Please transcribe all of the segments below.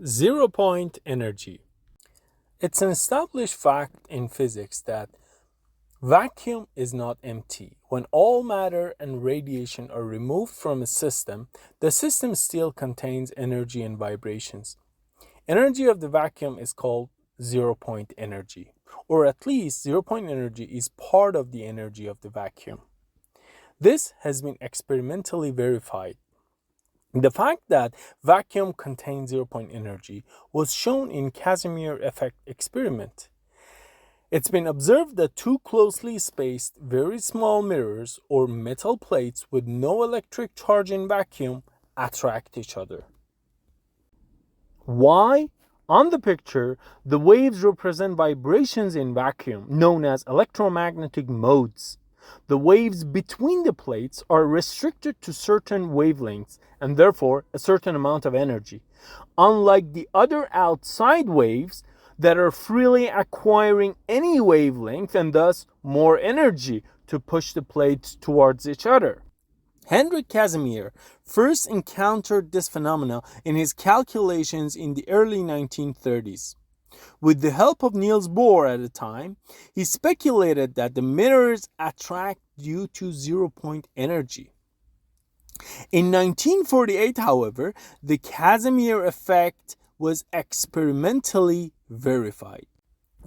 Zero-point energy. It's an established fact in physics that vacuum is not empty. When all matter and radiation are removed from a system, the system still contains energy and vibrations. Energy of the vacuum is called zero-point energy, or at least zero-point energy is part of the energy of the vacuum. This has been experimentally verified. The fact that vacuum contains zero-point energy was shown in Casimir effect experiment. It's been observed that two closely spaced, very small mirrors or metal plates with no electric charge in vacuum attract each other. Why? On the picture, the waves represent vibrations in vacuum, known as electromagnetic modes. The waves between the plates are restricted to certain wavelengths and therefore a certain amount of energy, unlike the other outside waves that are freely acquiring any wavelength and thus more energy to push the plates towards each other. Henrik Casimir first encountered this phenomena in his calculations in the early 1930s. With the help of Niels Bohr at the time, he speculated that the mirrors attract due to zero-point energy. In 1948, however, the Casimir effect was experimentally verified.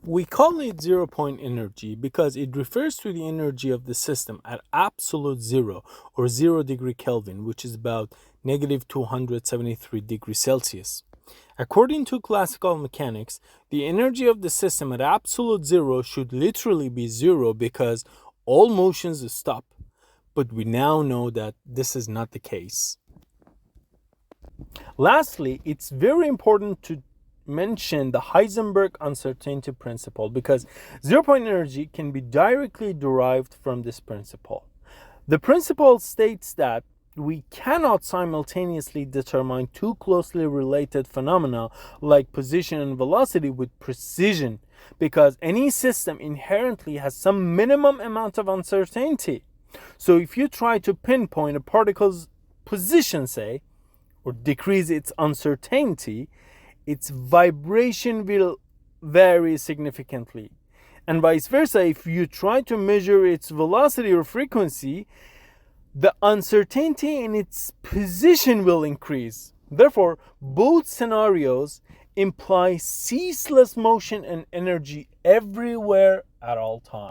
We call it zero-point energy because it refers to the energy of the system at absolute zero or 0 degree Kelvin, which is about negative 273 degrees Celsius. According to classical mechanics, the energy of the system at absolute zero should literally be zero because all motions stop. But we now know that this is not the case. Lastly, it's very important to mention the Heisenberg uncertainty principle because zero-point energy can be directly derived from this principle. The principle states that we cannot simultaneously determine two closely related phenomena like position and velocity with precision because any system inherently has some minimum amount of uncertainty. So if you try to pinpoint a particle's position, say, or decrease its uncertainty, its vibration will vary significantly. And vice versa, if you try to measure its velocity or frequency, the uncertainty in its position will increase. Therefore, both scenarios imply ceaseless motion and energy everywhere at all times.